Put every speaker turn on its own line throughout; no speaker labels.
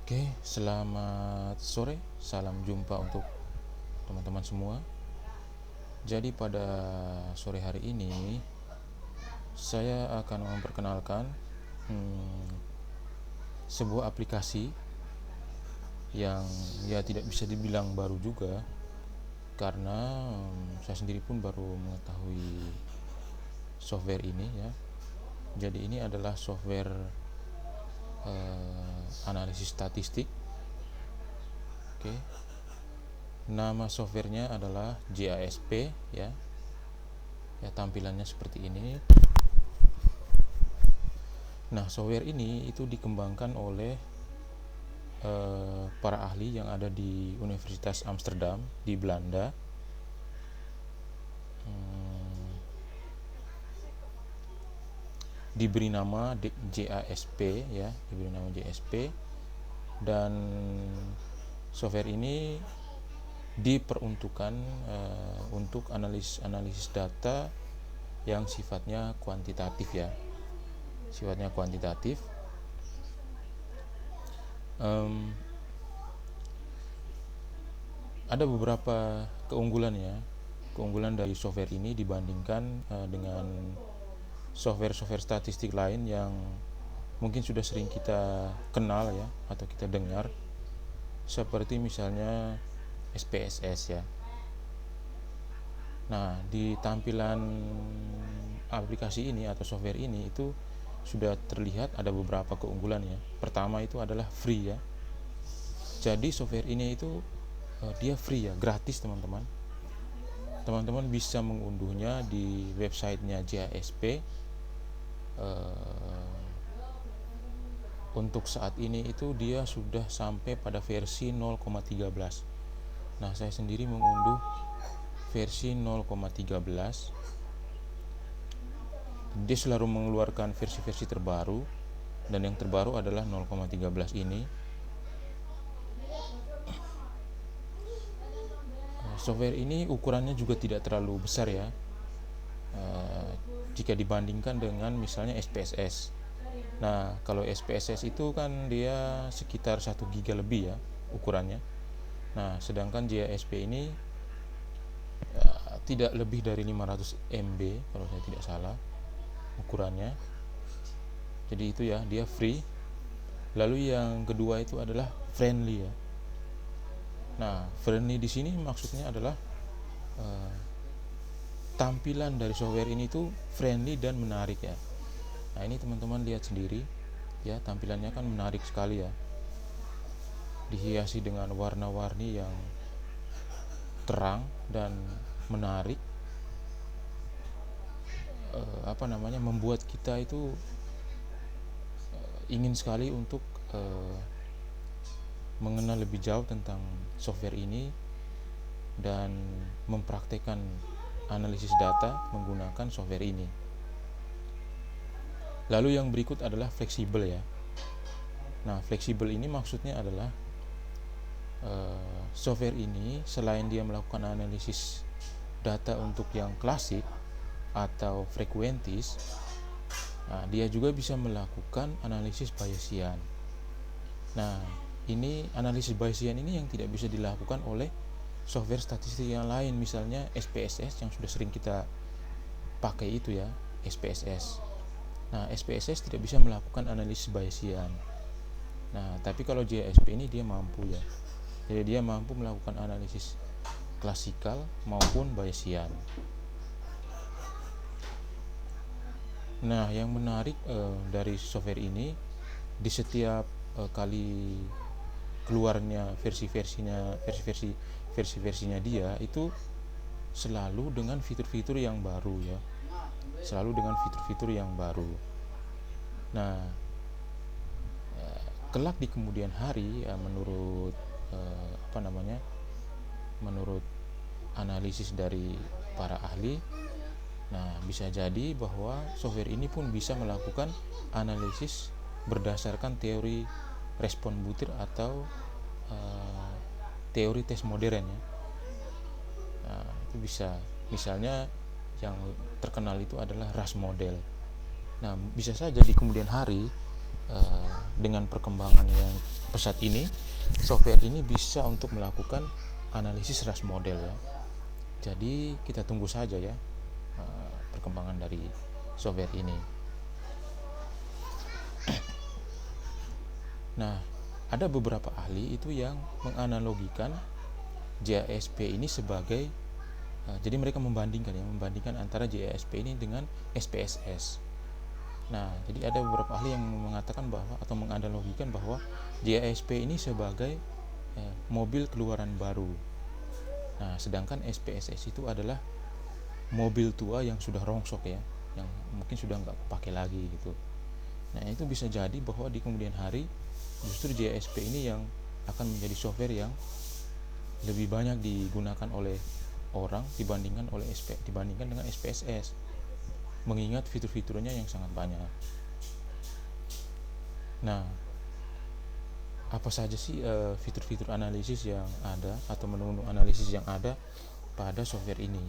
Oke, selamat sore. Salam jumpa untuk teman-teman semua. Jadi pada sore hari ini saya akan memperkenalkan sebuah aplikasi yang ya tidak bisa dibilang baru juga, karena saya sendiri pun baru mengetahui software ini ya. Jadi ini adalah software analisis statistik. Oke. Nama softwarenya adalah JASP ya. Ya, tampilannya seperti ini. Nah, software ini itu dikembangkan oleh para ahli yang ada di Universitas Amsterdam di Belanda. Diberi nama JASP ya, diberi nama JASP, dan software ini diperuntukkan untuk analisis data yang sifatnya kuantitatif ya, sifatnya kuantitatif. Ada beberapa keunggulan dari software ini dibandingkan dengan software statistik lain yang mungkin sudah sering kita kenal ya, atau kita dengar, seperti misalnya SPSS ya. Nah, di tampilan aplikasi ini atau software ini itu sudah terlihat ada beberapa keunggulan ya. Pertama itu adalah free ya. Jadi software ini itu dia free ya, gratis teman-teman. Teman-teman bisa mengunduhnya di websitenya JASP. Untuk saat ini itu dia sudah sampai pada versi 0,13. Nah, saya sendiri mengunduh versi 0,13. Dia selalu mengeluarkan versi-versi terbaru, dan yang terbaru adalah 0,13 ini. Software ini ukurannya juga tidak terlalu besar ya, jika dibandingkan dengan misalnya SPSS. Nah, kalau SPSS itu kan dia sekitar 1 GB lebih ya ukurannya. Nah, sedangkan JASP ini tidak lebih dari 500 MB kalau saya tidak salah ukurannya. Jadi itu ya, dia free. Lalu yang kedua itu adalah friendly ya. Nah, friendly di sini maksudnya adalah tampilan dari software ini tuh friendly dan menarik ya. Nah, ini teman-teman lihat sendiri ya, tampilannya kan menarik sekali ya. Dihiasi dengan warna-warni yang terang dan menarik. Membuat kita itu ingin sekali untuk mengenal lebih jauh tentang software ini dan mempraktekkan analisis data menggunakan software ini. Lalu yang berikut adalah fleksibel ya. Nah, fleksibel ini maksudnya adalah software ini selain dia melakukan analisis data untuk yang klasik atau frekuentis, dia juga bisa melakukan analisis Bayesian. Nah, ini analisis Bayesian ini yang tidak bisa dilakukan oleh software statistik yang lain, misalnya SPSS yang sudah sering kita pakai itu ya, SPSS. Nah, SPSS tidak bisa melakukan analisis Bayesian. Nah, tapi kalau JASP ini dia mampu ya. Jadi dia mampu melakukan analisis klasikal maupun Bayesian. Nah, yang menarik dari software ini, di setiap kali keluarnya versi-versinya dia itu selalu dengan fitur-fitur yang baru ya. Nah, kelak di kemudian hari ya, menurut menurut analisis dari para ahli, nah bisa jadi bahwa software ini pun bisa melakukan analisis berdasarkan teori respon butir atau teori tes modern ya. Nah, itu bisa, misalnya yang terkenal itu adalah RAS model. Nah, bisa saja di kemudian hari dengan perkembangan yang pesat ini, software ini bisa untuk melakukan analisis ras model ya. Jadi kita tunggu saja ya perkembangan dari software ini. Nah, ada beberapa ahli itu yang menganalogikan JASP ini sebagai jadi mereka membandingkan antara JASP ini dengan SPSS. Nah, jadi ada beberapa ahli yang mengatakan bahwa atau menganalogikan bahwa JASP ini sebagai mobil keluaran baru. Nah, sedangkan SPSS itu adalah mobil tua yang sudah rongsok ya, yang mungkin sudah nggak pakai lagi gitu. Nah, itu bisa jadi bahwa di kemudian hari justru JASP ini yang akan menjadi software yang lebih banyak digunakan oleh orang dibandingkan dengan SPSS, mengingat fitur-fiturnya yang sangat banyak. Nah, apa saja sih fitur-fitur analisis yang ada atau menu-menu analisis yang ada pada software ini?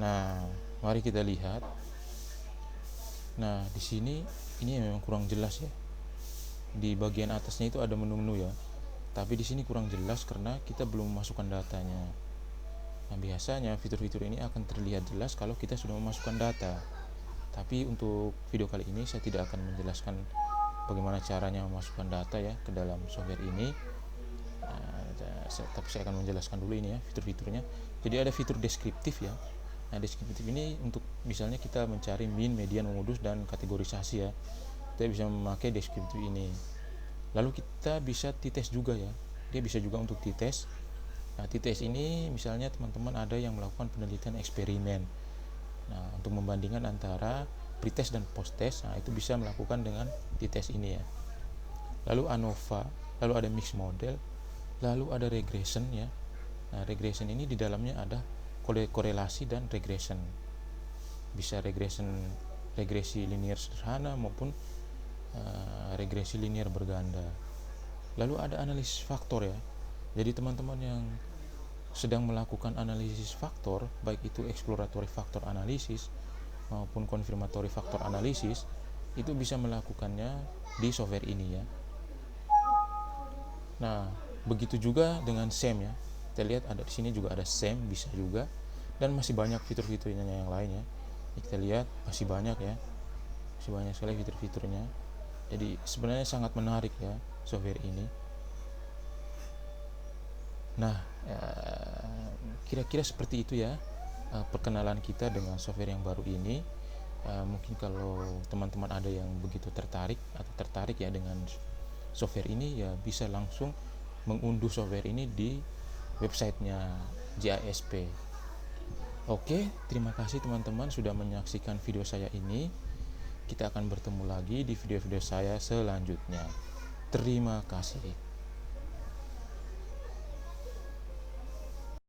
Nah, mari kita lihat. Nah, di sini ini memang kurang jelas ya. Di bagian atasnya itu ada menu-menu ya. Tapi di sini kurang jelas karena kita belum memasukkan datanya. Nah, biasanya fitur-fitur ini akan terlihat jelas kalau kita sudah memasukkan data. Tapi untuk video kali ini saya tidak akan menjelaskan bagaimana caranya memasukkan data ya ke dalam software ini. Tapi saya akan menjelaskan dulu ini ya fitur-fiturnya. Jadi ada fitur deskriptif ya. Nah, deskriptif ini untuk misalnya kita mencari mean, median, modus, dan kategorisasi ya. Kita bisa memakai deskriptif ini. Lalu kita bisa t-test juga ya. Dia bisa juga untuk t-test. Nah, t-test ini misalnya teman-teman ada yang melakukan penelitian eksperimen. Nah, untuk membandingkan antara pre-test dan post-test, nah itu bisa melakukan dengan t-test ini ya. Lalu ANOVA, lalu ada mixed model, lalu ada regression ya. Nah, regression ini di dalamnya ada korelasi dan regression. Bisa regresi linear sederhana maupun regresi linear berganda. Lalu ada analisis faktor ya. Jadi teman-teman yang sedang melakukan analisis faktor, baik itu exploratory faktor analisis maupun confirmatory faktor analisis, itu bisa melakukannya di software ini ya. Nah, begitu juga dengan SEM ya. Kita lihat ada di sini juga ada SEM, bisa juga, dan masih banyak fitur-fiturnya yang lainnya. Kita lihat masih banyak ya, masih banyak sekali fitur-fiturnya. Jadi sebenarnya sangat menarik ya software ini. Nah, kira-kira seperti itu ya perkenalan kita dengan software yang baru ini. Mungkin kalau teman-teman ada yang begitu tertarik ya dengan software ini, ya bisa langsung mengunduh software ini di websitenya JASP. Oke, terima kasih teman-teman sudah menyaksikan video saya ini. Kita akan bertemu lagi di video-video saya selanjutnya. Terima kasih.